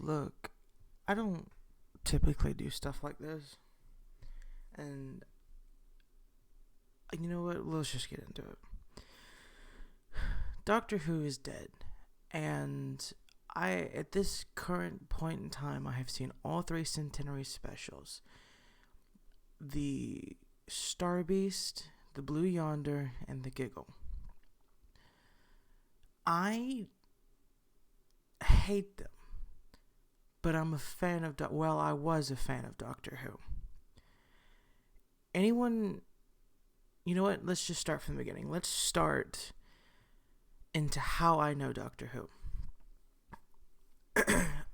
look, I don't typically do stuff like this. And you know what? Let's just get into it. Doctor Who is dead. And at this current point in time, I have seen all 3 centenary specials. The Star Beast, the Blue Yonder, and the Giggle. I hate them. But I'm a fan of... I was a fan of Doctor Who. Anyone... You know what? Let's just start from the beginning. Let's start into how I know Doctor Who.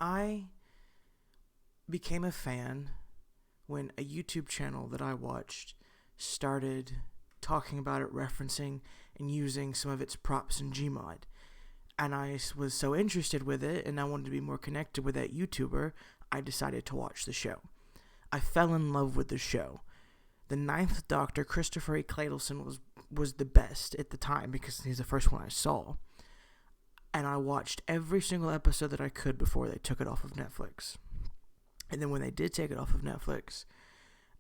I became a fan when a YouTube channel that I watched started talking about it, referencing and using some of its props in Gmod. And I was so interested with it, and I wanted to be more connected with that YouTuber, I decided to watch the show. I fell in love with the show. The 9th Doctor, Christopher Eccleston, was the best at the time because he's the first one I saw. And I watched every single episode that I could before they took it off of Netflix. And then when they did take it off of Netflix,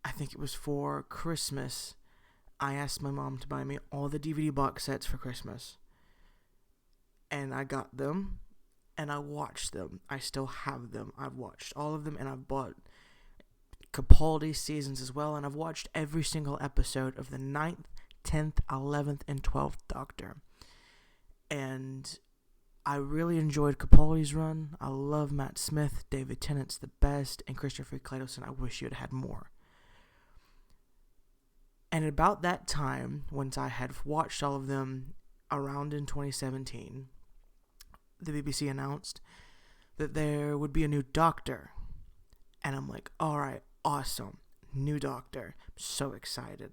I think it was for Christmas, I asked my mom to buy me all the DVD box sets for Christmas. And I got them, and I watched them. I still have them. I've watched all of them, and I've bought Capaldi seasons as well, and I've watched every single episode of the 9th, 10th, 11th, and 12th Doctor. And I really enjoyed Capaldi's run. I love Matt Smith. David Tennant's the best, and Christopher Eccleston, I wish you had more. And about that time, once I had watched all of them around in 2017, the BBC announced that there would be a new Doctor. And I'm like, alright, awesome. New Doctor. I'm so excited.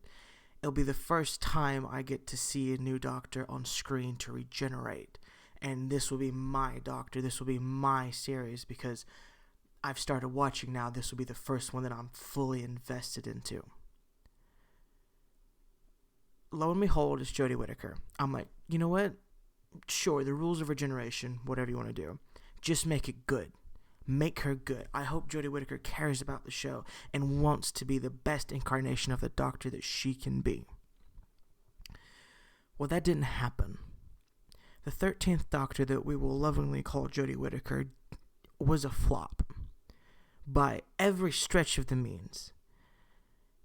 It'll be the first time I get to see a new Doctor on screen to regenerate. And this will be my Doctor. This will be my series because I've started watching now. This will be the first one that I'm fully invested into. Lo and behold, it's Jodie Whittaker. I'm like, you know what? Sure, the rules of regeneration, whatever you want to do. Just make it good. Make her good. I hope Jodie Whittaker cares about the show and wants to be the best incarnation of the Doctor that she can be. Well, that didn't happen. The 13th Doctor that we will lovingly call Jodie Whittaker was a flop. By every stretch of the means.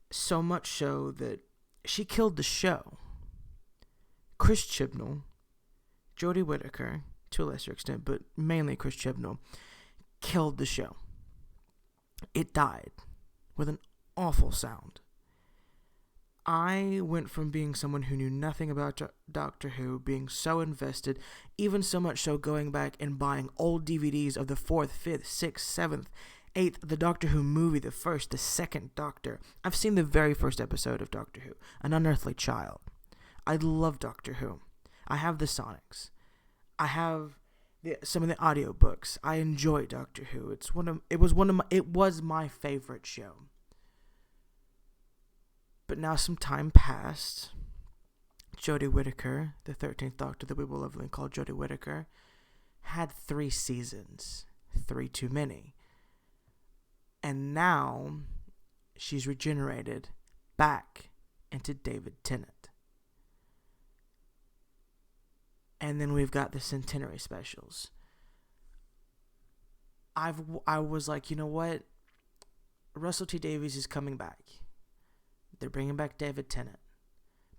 So much so that she killed the show. Chris Chibnall, Jodie Whittaker, to a lesser extent, but mainly Chris Chibnall, killed the show. It died with an awful sound. I went from being someone who knew nothing about Doctor Who, being so invested, even so much so going back and buying old DVDs of the 4th, 5th, 6th, 7th, 8th, the Doctor Who movie, the 1st, the 2nd Doctor. I've seen the very first episode of Doctor Who, An Unearthly Child. I love Doctor Who. I have the Sonics. I have some of the audiobooks. I enjoy Doctor Who. It was my favorite show. But now some time passed. Jodie Whittaker, the 13th Doctor that we will lovingly call Jodie Whittaker, had 3 seasons. 3 too many. And now she's regenerated back into David Tennant. And then we've got the centenary specials. I was like, you know what? Russell T Davies is coming back. They're bringing back David Tennant.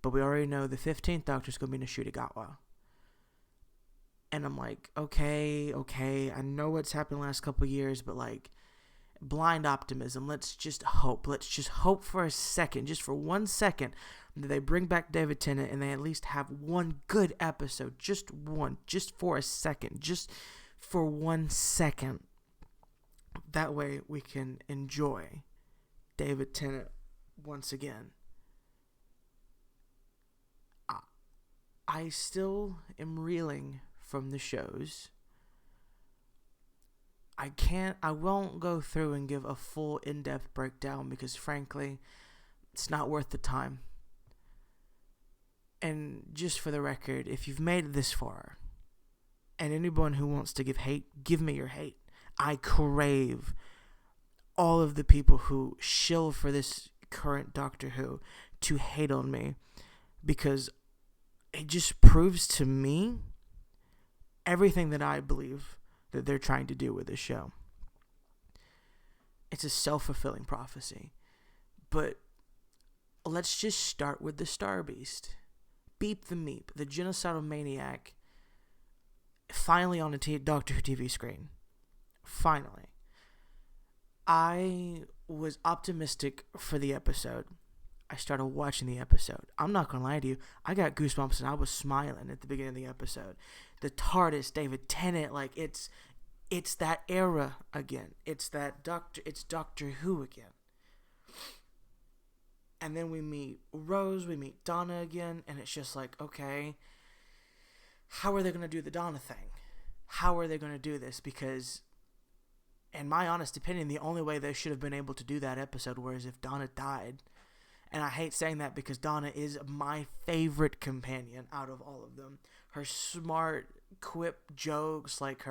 But we already know the 15th Doctor is going to be Nishutigawa. And I'm like, okay. I know what's happened the last couple of years, but like, blind optimism. Let's just hope. Let's just hope for a second, just for 1 second, that they bring back David Tennant and they at least have one good episode. Just one. Just for a second. Just for 1 second. That way we can enjoy David Tennant once again. I still am reeling from the shows. I won't go through and give a full in-depth breakdown because frankly, it's not worth the time. And just for the record, if you've made it this far, and anyone who wants to give hate, give me your hate. I crave all of the people who shill for this current Doctor Who to hate on me, because it just proves to me everything that I believe that they're trying to do with this show. It's a self-fulfilling prophecy. But let's just start with the Star Beast. Beep the Meep, the genocidal maniac, finally on a Doctor Who TV screen. Finally. I was optimistic for the episode. I started watching the episode. I'm not going to lie to you. I got goosebumps and I was smiling at the beginning of the episode. The Tardis, David Tennant, like it's that era again. It's Doctor Who again. And then we meet Rose, we meet Donna again, and it's just like, okay, how are they going to do the Donna thing? How are they going to do this? Because, in my honest opinion, the only way they should have been able to do that episode was if Donna died. And I hate saying that because Donna is my favorite companion out of all of them. Her smart, quip jokes, like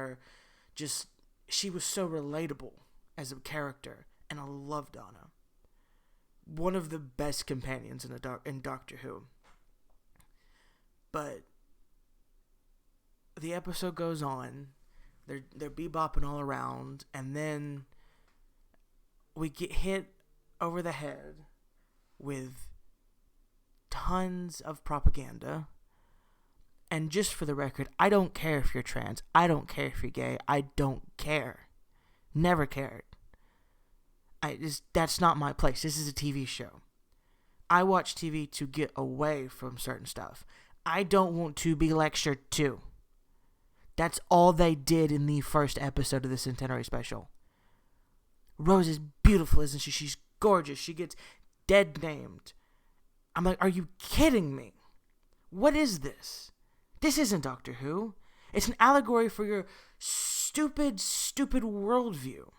she was so relatable as a character, and I love Donna. One of the best companions in Doctor Who. But the episode goes on. They're bebopping all around, and then we get hit over the head with tons of propaganda. And just for the record, I don't care if you're trans. I don't care if you're gay. I don't care. Never cared. That's not my place. This is a TV show. I watch TV to get away from certain stuff. I don't want to be lectured to. That's all they did in the first episode of the Centenary Special. Rose is beautiful, isn't she? She's gorgeous. She gets dead named. I'm like, are you kidding me? What is this? This isn't Doctor Who. It's an allegory for your stupid worldview.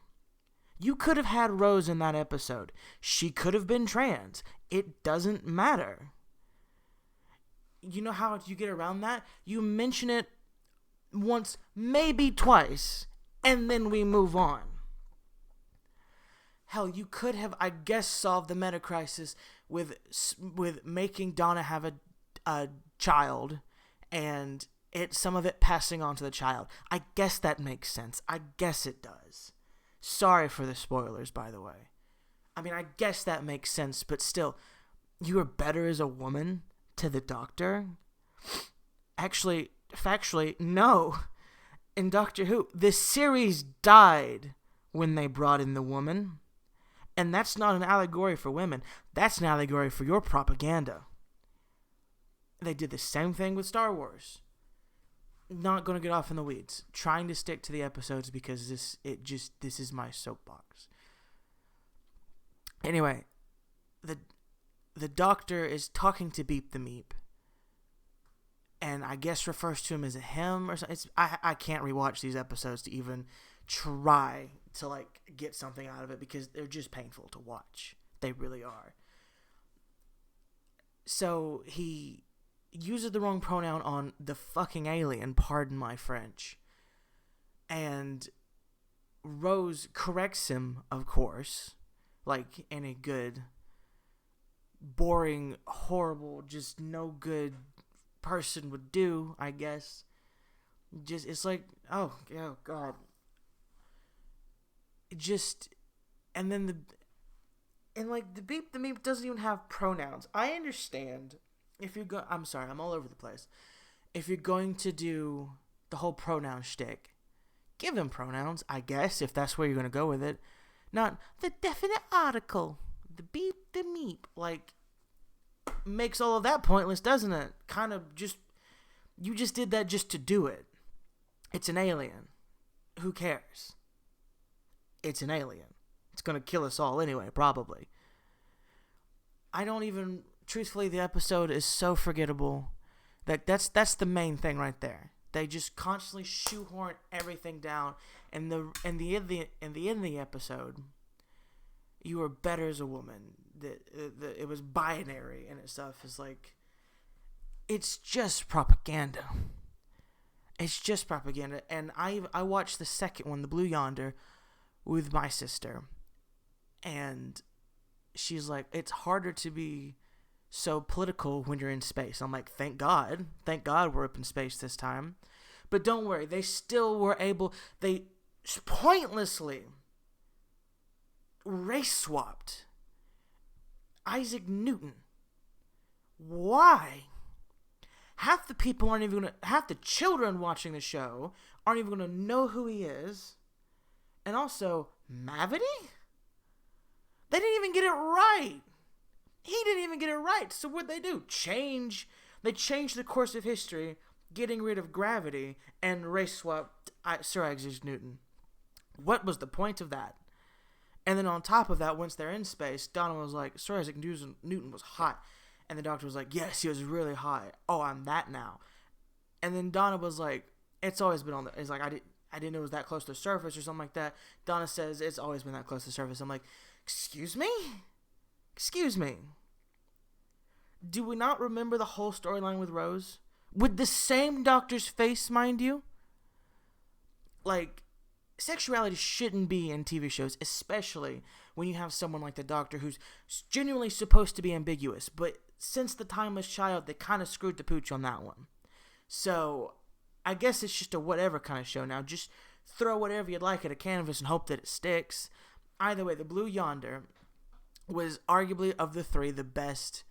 You could have had Rose in that episode. She could have been trans. It doesn't matter. You know how you get around that? You mention it once, maybe twice, and then we move on. Hell, you could have, I guess, solved the meta crisis with making Donna have a child, and some of it passing on to the child. I guess that makes sense. I guess it does. Sorry for the spoilers, by the way. I mean, I guess that makes sense, but still, you are better as a woman to the Doctor? Actually, factually, no. In Doctor Who, the series died when they brought in the woman. And that's not an allegory for women. That's an allegory for your propaganda. They did the same thing with Star Wars. Not going to get off in the weeds. Trying to stick to the episodes because this is my soapbox. Anyway, the Doctor is talking to Beep the Meep, and I guess refers to him as a him or something. I can't rewatch these episodes to even try to like get something out of it because they're just painful to watch. They really are. So he uses the wrong pronoun on the fucking alien, pardon my French. And Rose corrects him, of course, like any good, boring, horrible, just no good person would do, I guess. It's like, oh God. And then the Beep the Meep doesn't even have pronouns. I understand if you're I'm sorry, I'm all over the place. If you're going to do the whole pronoun shtick, give them pronouns, I guess, if that's where you're going to go with it. Not the definite article, the Beep the Meep. Like, makes all of that pointless, doesn't it? Kind of you just did that just to do it. It's an alien. Who cares? It's an alien. It's going to kill us all anyway, probably. Truthfully, the episode is so forgettable. That's the main thing right there. They just constantly shoehorn everything down. And in the end of the episode, you were better as a woman. It was binary and stuff. It's like, it's just propaganda. It's just propaganda. And I watched the second one, the Blue Yonder, with my sister. And she's like, it's harder to be so political when you're in space. I'm like, thank God. Thank God we're up in space this time. But don't worry, they still were able, they pointlessly race swapped Isaac Newton. Why? Half the people aren't even gonna, half the children watching the show aren't even gonna know who he is. And also, Mavity? They didn't even get it right. He didn't even get it right. So what'd they do? They changed the course of history, getting rid of gravity, and race swapped Sir Isaac Newton. What was the point of that? And then on top of that, once they're in space, Donna was like, Sir Isaac Newton was hot. And the doctor was like, yes, he was really hot. Oh, I'm that now. And then Donna was like, it's always been on the, it's like, I didn't know it was that close to the surface or something like that. Donna says, it's always been that close to the surface. I'm like, excuse me? Excuse me. Do we not remember the whole storyline with Rose? With the same doctor's face, mind you? Like, sexuality shouldn't be in TV shows, especially when you have someone like the Doctor who's genuinely supposed to be ambiguous. But since The Timeless Child, they kind of screwed the pooch on that one. So, I guess it's just a whatever kind of show now. Just throw whatever you'd like at a canvas and hope that it sticks. Either way, The Blue Yonder was arguably, of the three, the best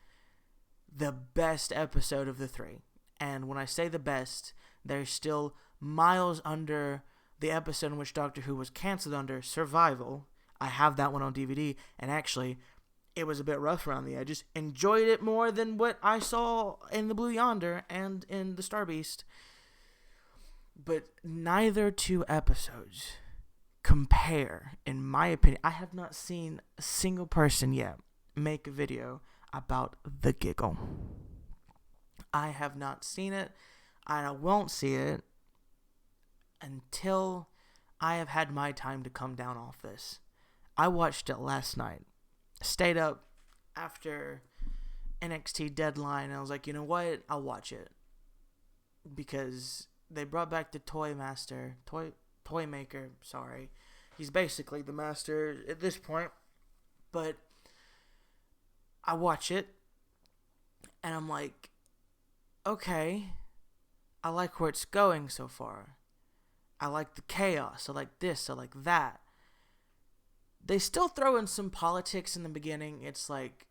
episode of the three. And when I say the best, they're still miles under the episode in which Doctor Who was canceled under, Survival. I have that one on DVD, and actually, it was a bit rough around the edges. Enjoyed it more than what I saw in The Blue Yonder and in The Star Beast. But neither two episodes compare, in my opinion. I have not seen a single person yet make a video about the Giggle. I have not seen it, and I won't see it until I have had my time to come down off this. I watched it last night. Stayed up after NXT Deadline, and I was like, you know what? I'll watch it. Because they brought back the Toymaker, sorry. He's basically the master at this point. But I watch it, and I'm like, okay, I like where it's going so far. I like the chaos. I like this. I like that. They still throw in some politics in the beginning. It's like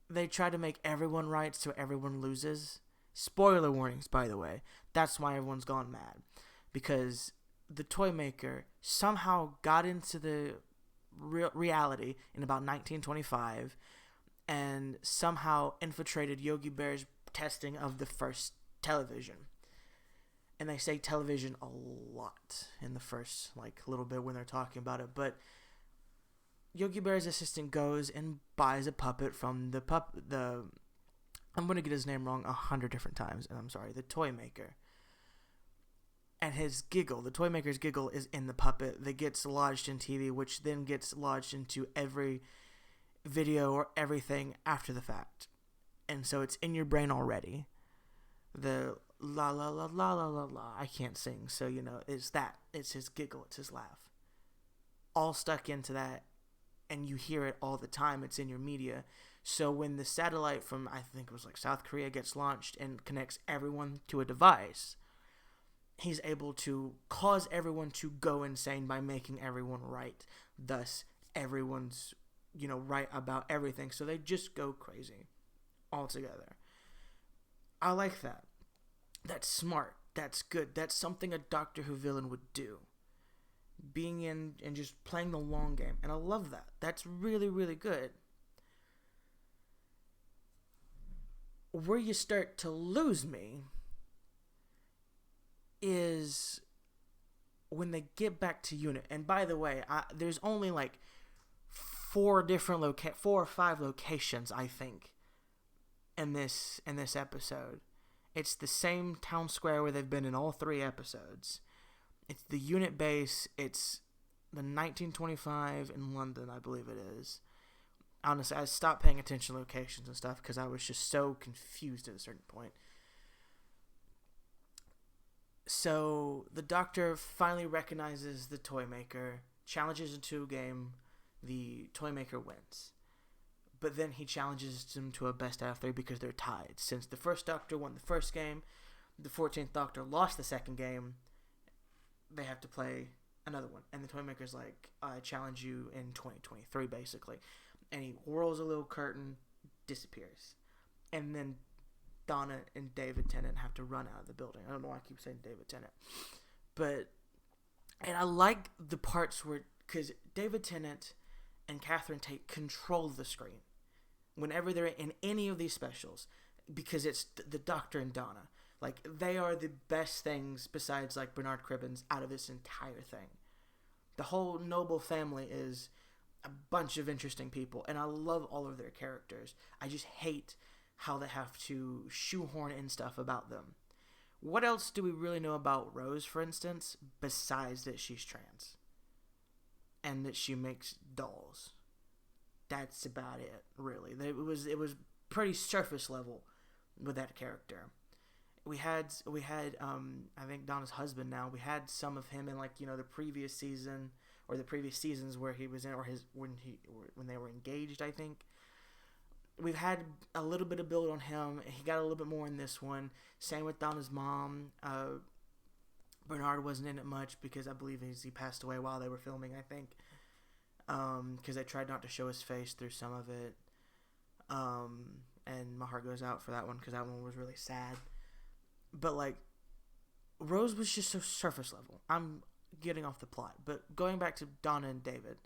they try to make everyone right so everyone loses. Spoiler warnings, by the way. That's why everyone's gone mad. Because the Toymaker somehow got into the reality in about 1925 and somehow infiltrated Yogi Bear's testing of the first television. And they say television a lot in the first little bit when they're talking about it. But Yogi Bear's assistant goes and buys a puppet from the I'm going to get his name wrong 100 different times, and I'm sorry, the Toymaker. And his Giggle, the Toymaker's Giggle, is in the puppet that gets lodged in TV, which then gets lodged into every video or everything after the fact. And so it's in your brain already. The la la la la la la la. I can't sing, so it's that. It's his giggle, it's his laugh. All stuck into that, and you hear it all the time. It's in your media. So when the satellite from, I think it was South Korea, gets launched and connects everyone to a device, he's able to cause everyone to go insane by making everyone right. Thus, everyone's, right about everything. So they just go crazy altogether. I like that. That's smart. That's good. That's something a Doctor Who villain would do. Being in and just playing the long game. And I love that. That's really, really good. Where you start to lose me is when they get back to unit. And by the way, there's only 4 or 5 locations, I think, in this episode. It's the same town square where they've been in all 3 episodes. It's the unit base. It's the 1925 in London, I believe it is. Honestly, I stopped paying attention to locations and stuff because I was just so confused at a certain point. So the Doctor finally recognizes the Toymaker, challenges into a game. The Toymaker wins. But then he challenges them to a best out of 3 because they're tied. Since the first Doctor won the first game, the 14th Doctor lost the second game, they have to play another one. And the Toymaker's like, I challenge you in 2023, basically. And he whirls a little curtain, disappears. And then Donna and David Tennant have to run out of the building. I don't know why I keep saying David Tennant. And I like the parts where, because David Tennant and Catherine take control of the screen whenever they're in any of these specials, because it's the Doctor and Donna. Like, they are the best things besides, like, Bernard Cribbins out of this entire thing. The whole Noble family is a bunch of interesting people, and I love all of their characters. I just hate how they have to shoehorn in stuff about them. What else do we really know about Rose, for instance, besides that she's trans? And that she makes dolls. That's about it, really. It was pretty surface level with that character. We had I think Donna's husband now. We had some of him in, like, you know, the previous season or the previous seasons where he was in, or when they were engaged, I think. We've had a little bit of build on him. He got a little bit more in this one. Same with Donna's mom. Bernard wasn't in it much because I believe he passed away while they were filming, I think. Because they tried not to show his face through some of it. And my heart goes out for that one because that one was really sad. But, like, Rose was just so surface level. I'm getting off the plot. But going back to Donna and David,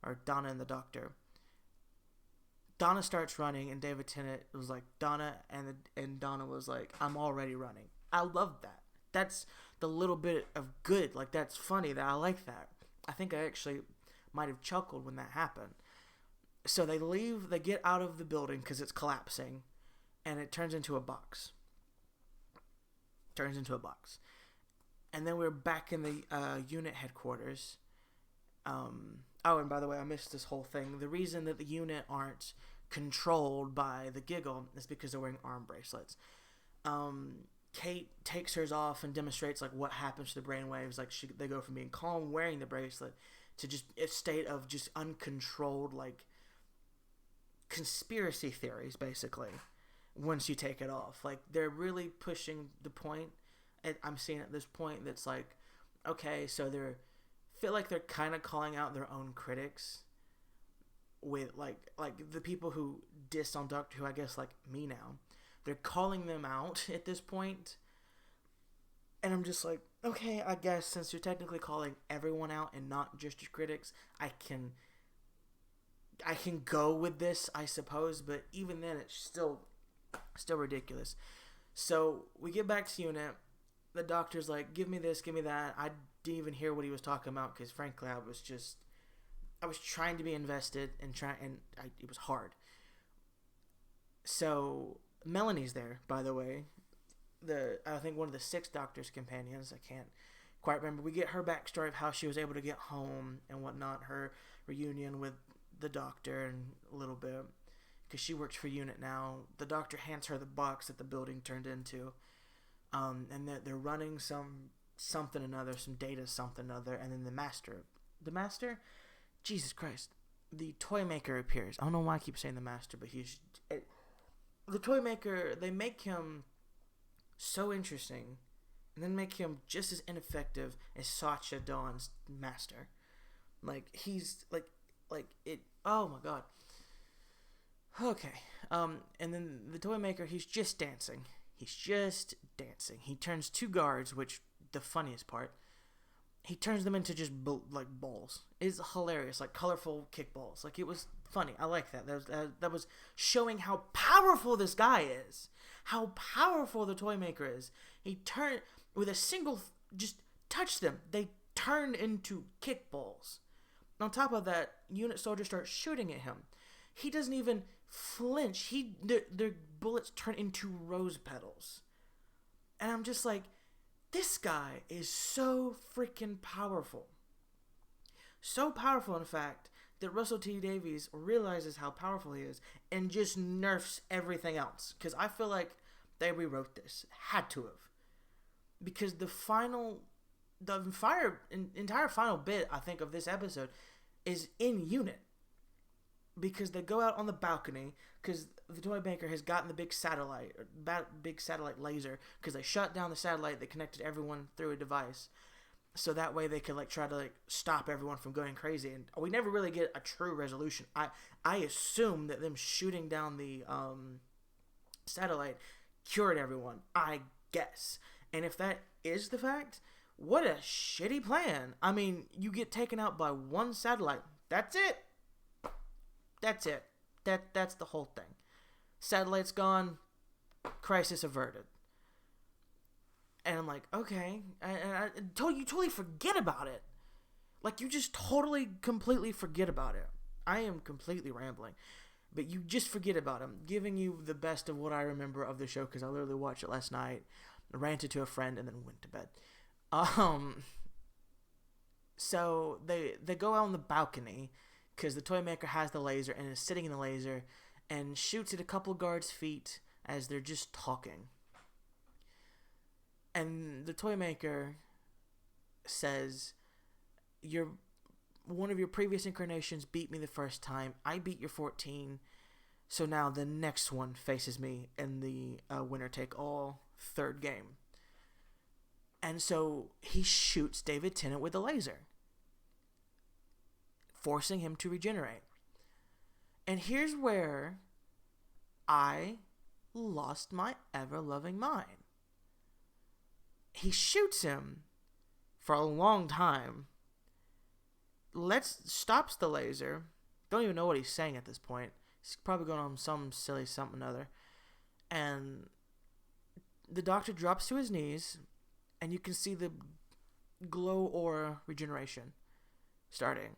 or Donna and the Doctor, Donna starts running, and David Tennant was like, Donna, and Donna was like, I'm already running. I love that. That's the little bit of good. Like, that's funny. That I like that. I think I actually might have chuckled when that happened. So they leave. They get out of the building because it's collapsing, and it turns into a box. And then we're back in the unit headquarters. And by the way, I missed this whole thing. The reason that the unit aren't controlled by the Giggle is because they're wearing arm bracelets. Kate takes hers off and demonstrates, like, what happens to the brainwaves. Like, they go from being calm wearing the bracelet to just a state of just uncontrolled, like, conspiracy theories, basically, once you take it off. Like, they're really pushing the point. I'm seeing at this point that's like, okay, so feel like they're kind of calling out their own critics with, like the people who diss on Doctor Who, I guess, like me now. They're calling them out at this point. And I'm just like, okay, I guess since you're technically calling everyone out and not just your critics, I can go with this, I suppose. But even then, it's still ridiculous. So we get back to unit. The Doctor's like, give me this, give me that. I didn't even hear what he was talking about because, frankly, I was trying to be invested and it was hard. So Melanie's there, by the way. I think one of the 6 Doctor's companions. I can't quite remember. We get her backstory of how she was able to get home and whatnot. Her reunion with the Doctor and a little bit, because she works for unit now. The Doctor hands her the box that the building turned into. And they're running something another, some data something another, and then the master, Jesus Christ, the Toymaker appears. I don't know why I keep saying the master, but the Toymaker. They make him so interesting, and then make him just as ineffective as Sacha Dawn's master. Like, he's like it. Oh my god. Okay. And then the Toymaker, he's just dancing. He turns 2 guards, which, the funniest part, he turns them into just like balls. It's hilarious, like colorful kickballs. Like, it was funny. I like that. That was showing how powerful this guy is. How powerful the Toymaker is. He turned with a single, just touch them. They turn into kickballs. On top of that, unit soldiers start shooting at him. He doesn't even flinch. Their bullets turn into rose petals. And I'm just like, this guy is so freaking powerful. So powerful, in fact, that Russell T Davies realizes how powerful he is and just nerfs everything else. Because I feel like they rewrote this. Had to have. because the entire final bit, I think, of this episode is in unit. Because they go out on the balcony, because the Toymaker has gotten the big satellite laser, because they shut down the satellite that connected everyone through a device. So that way they could try to stop everyone from going crazy. And we never really get a true resolution. I assume that them shooting down the satellite cured everyone, I guess. And if that is the fact, what a shitty plan. I mean, you get taken out by one satellite. That's it. That's it. That's the whole thing. Satellite's gone. Crisis averted. And I'm like, okay. And you totally forget about it. You just totally, completely forget about it. I am completely rambling. But you just forget about it. I'm giving you the best of what I remember of the show, because I literally watched it last night, ranted to a friend, and then went to bed. So they go out on the balcony, because the Toymaker has the laser and is sitting in the laser and shoots at a couple guards' feet as they're just talking. And the Toymaker says, one of your previous incarnations beat me the first time. I beat your 14. So now the next one faces me in the winner-take-all third game. And so he shoots David Tennant with a laser, forcing him to regenerate. And here's where I lost my ever-loving mind. He shoots him for a long time, stops the laser, don't even know what he's saying at this point. He's probably going on some silly something or other. And the Doctor drops to his knees, and you can see the glow aura regeneration starting.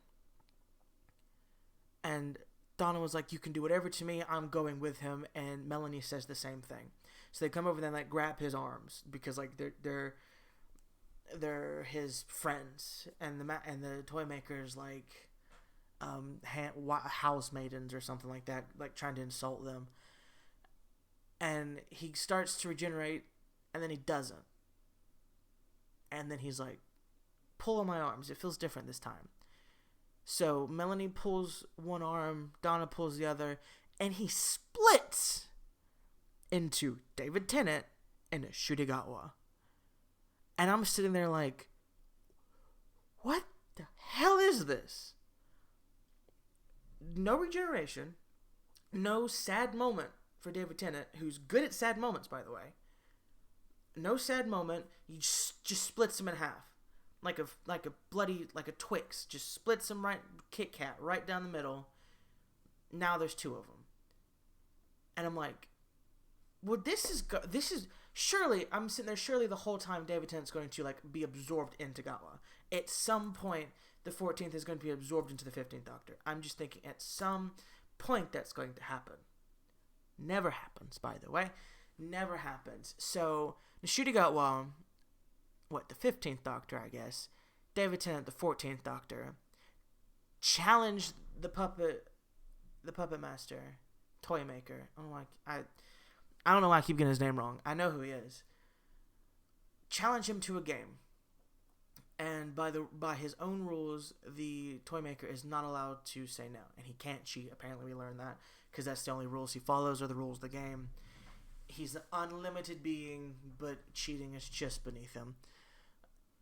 And Donna was like, you can do whatever to me, I'm going with him. And Melanie says the same thing. So they come over and grab his arms, because they're his friends, and the Toymaker's house maidens or something like that, trying to insult them. And he starts to regenerate, and then he doesn't. And then he's like, pull on my arms, it feels different this time. So Melanie pulls one arm, Donna pulls the other, and he splits into David Tennant and Shudigawa. And I'm sitting there like, what the hell is this? No regeneration, no sad moment for David Tennant, who's good at sad moments, by the way. No sad moment, he just splits him in half. Like a Twix, just splits him right, Kit Kat, right down the middle. Now there's two of them. And I'm like, well, this is surely, I'm sitting there, surely the whole time David Tennant's going to be absorbed into Gawa. At some point, the 14th is going to be absorbed into the 15th Doctor. I'm just thinking at some point that's going to happen. Never happens, by the way. Never happens. So, Nishutigawa, the 15th Doctor, I guess, David Tennant, the 14th Doctor, challenged the puppet master, Toymaker. I don't know why I keep getting his name wrong. I know who he is. Challenge him to a game. And by his own rules, the Toymaker is not allowed to say no. And he can't cheat. Apparently we learned that, because that's the only rules he follows, are the rules of the game. He's an unlimited being, but cheating is just beneath him.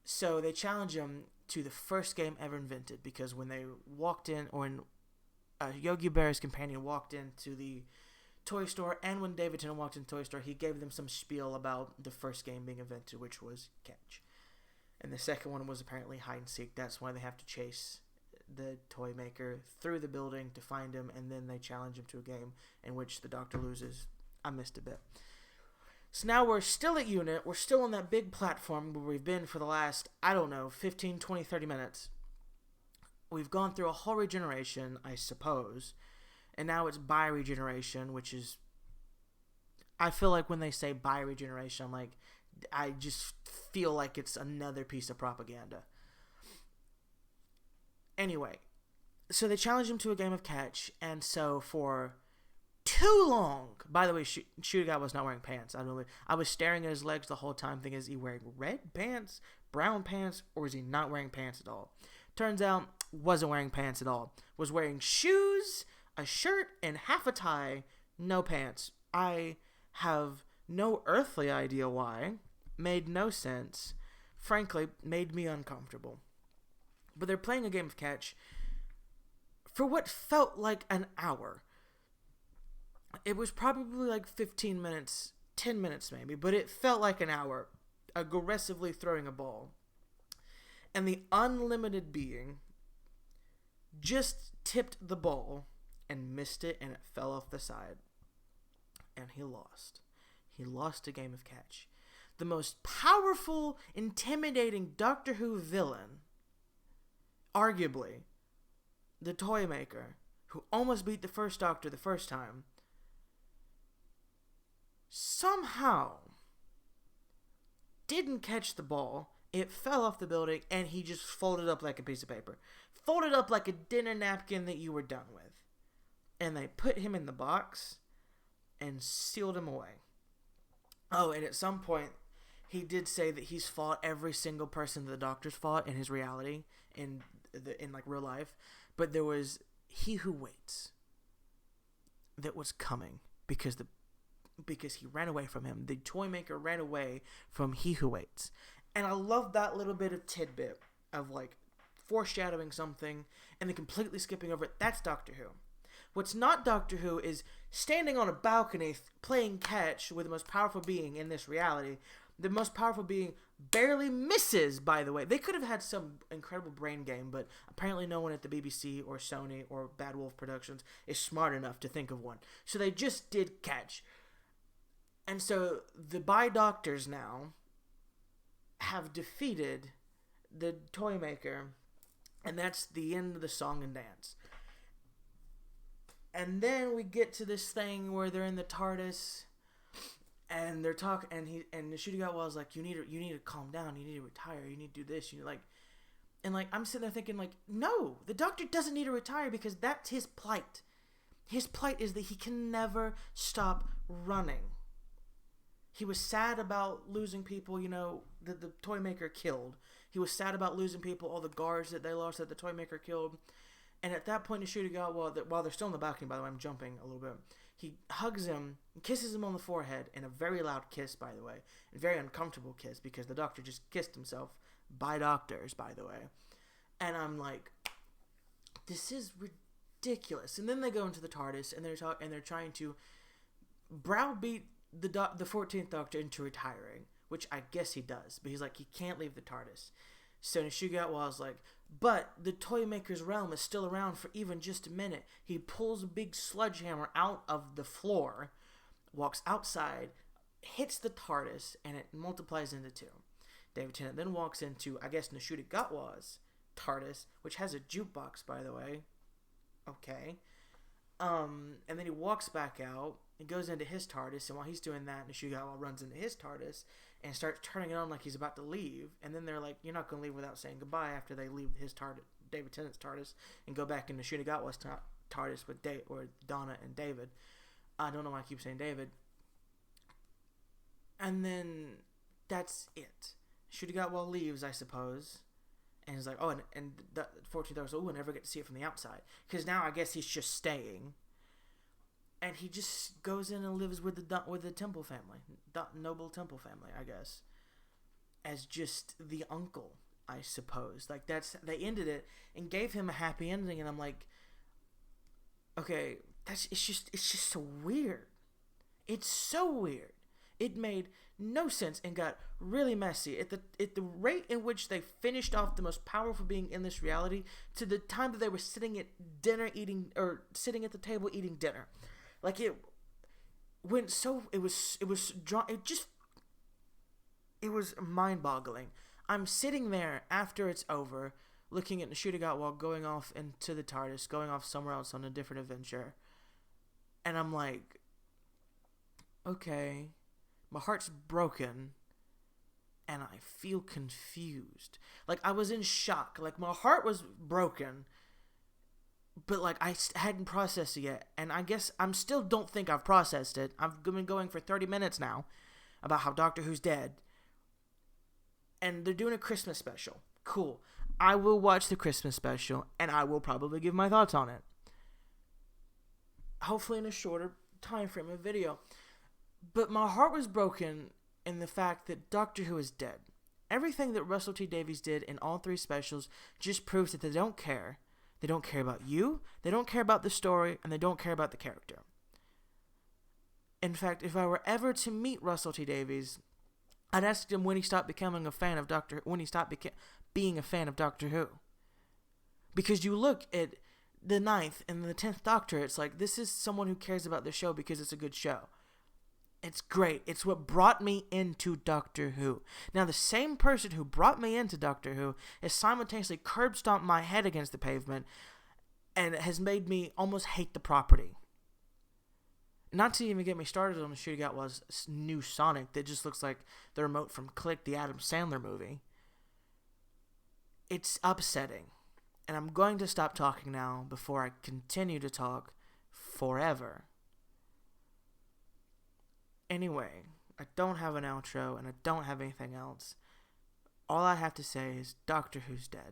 So they challenge him to the first game ever invented, because when they walked in, or when Yogi Berra's companion walked into the toy store, and when David Tennant walked into the toy store, he gave them some spiel about the first game being invented, which was catch. And the second one was apparently hide and seek. That's why they have to chase the Toymaker through the building to find him, and then they challenge him to a game in which the Doctor loses. I missed a bit. So now we're still at Unit. We're still on that big platform where we've been for the last, 15, 20, 30 minutes. We've gone through a whole regeneration, I suppose. And now it's bi-regeneration, which is... I feel like when they say bi-regeneration, I just feel like it's another piece of propaganda. Anyway, so they challenged him to a game of catch, and so for too long. By the way, Shooter Guy was not wearing pants. I was staring at his legs the whole time thinking, is he wearing red pants, brown pants, or is he not wearing pants at all? Turns out, wasn't wearing pants at all. Was wearing shoes, a shirt, and half a tie, no pants. I have no earthly idea why. Made no sense. Frankly, made me uncomfortable. But they're playing a game of catch for what felt like an hour. It was probably like 15 minutes, 10 minutes maybe, but it felt like an hour, aggressively throwing a ball. And the unlimited being just tipped the ball and missed it, and it fell off the side. And he lost. He lost a game of catch. The most powerful, intimidating Doctor Who villain, arguably, the Toymaker, who almost beat the first Doctor the first time, somehow didn't catch the ball. It fell off the building, and he just folded up like a piece of paper. Folded up like a dinner napkin that you were done with. And they put him in the box and sealed him away. Oh, and at some point, he did say that he's fought every single person that the Doctor's fought in his reality, in like real life. But there was He Who Waits that was coming because he ran away from him. The Toymaker ran away from He Who Waits. And I love that little bit of tidbit of like foreshadowing something and then completely skipping over it. That's Doctor Who. What's not Doctor Who is standing on a balcony playing catch with the most powerful being in this reality. The most powerful being barely misses, by the way. They could have had some incredible brain game, but apparently no one at the BBC or Sony or Bad Wolf Productions is smart enough to think of one. So they just did catch. And so the Bi Doctors now have defeated the Toymaker, and that's the end of the song and dance. And then we get to this thing where they're in the Tardis, and they're talking, and the Shooting Guy was like, you need to calm down, you need to retire, you need to do this, I'm sitting there thinking like, no, the Doctor doesn't need to retire because that's his plight. His plight is that he can never stop running. He was sad about losing people, that the Toymaker killed. He was sad about losing people, all the guards that they lost that the Toymaker killed. And at that point, the Shooting Guy, while they're still in the balcony, by the way, I'm jumping a little bit, he hugs him, kisses him on the forehead, in a very loud kiss, by the way, a very uncomfortable kiss, because the Doctor just kissed himself by doctors, by the way. And I'm like, this is ridiculous. And then they go into the TARDIS, and they're trying to browbeat the 14th Doctor into retiring, which I guess he does, but he's like, he can't leave the TARDIS. So Nishuga was like, but the Toymaker's realm is still around for even just a minute. He pulls a big sledgehammer out of the floor, walks outside, hits the TARDIS, and it multiplies into two. David Tennant then walks into, I guess, Nishuda Gatwa's TARDIS, which has a jukebox, by the way. Okay. And then he walks back out and goes into his TARDIS, and while he's doing that, Nishuda Gatwa runs into his TARDIS and starts turning it on like he's about to leave. And then they're like, you're not going to leave without saying goodbye, after they leave his TARDIS, David Tennant's TARDIS, and go back into Nishuda Gatwa's TARDIS with Donna and David. I don't know why I keep saying David. And then that's it. Nishuda Gatwa leaves, I suppose. And he's like, oh, and the 14th Doctor, we'll never get to see it from the outside. Because now I guess he's just staying. And he just goes in and lives with the Temple family. The noble Temple family, I guess. As just the uncle, I suppose. Like, they ended it and gave him a happy ending. And I'm like, okay, it's just so weird. It's so weird. It made no sense and got really messy. At the rate in which they finished off the most powerful being in this reality, to the time that they were sitting at the table eating dinner, like it went so. It was mind-boggling. I'm sitting there after it's over, looking at Nishuda Gatwa going off into the TARDIS, going off somewhere else on a different adventure, and I'm like, okay. My heart's broken, and I feel confused. Like, I was in shock. Like, my heart was broken, but like hadn't processed it yet, and I guess I'm still don't think I've processed it. I've been going for 30 minutes now about how Doctor Who's dead, and they're doing a Christmas special. Cool. I will watch the Christmas special, and I will probably give my thoughts on it. Hopefully in a shorter time frame of video. But my heart was broken in the fact that Doctor Who is dead. Everything that Russell T Davies did in all 3 specials just proves that they don't care. They don't care about you, they don't care about the story, and they don't care about the character. In fact, if I were ever to meet Russell T Davies, I'd ask him when he stopped becoming a fan of when he stopped being a fan of Doctor Who. Because you look at the 9th and the 10th Doctor, it's like, this is someone who cares about the show because it's a good show. It's great. It's what brought me into Doctor Who. Now, the same person who brought me into Doctor Who has simultaneously curb stomped my head against the pavement and has made me almost hate the property. Not to even get me started on the shooting out was new Sonic that just looks like the remote from Click, the Adam Sandler movie. It's upsetting. And I'm going to stop talking now before I continue to talk forever. Anyway, I don't have an outro and I don't have anything else. All I have to say is Doctor Who's dead.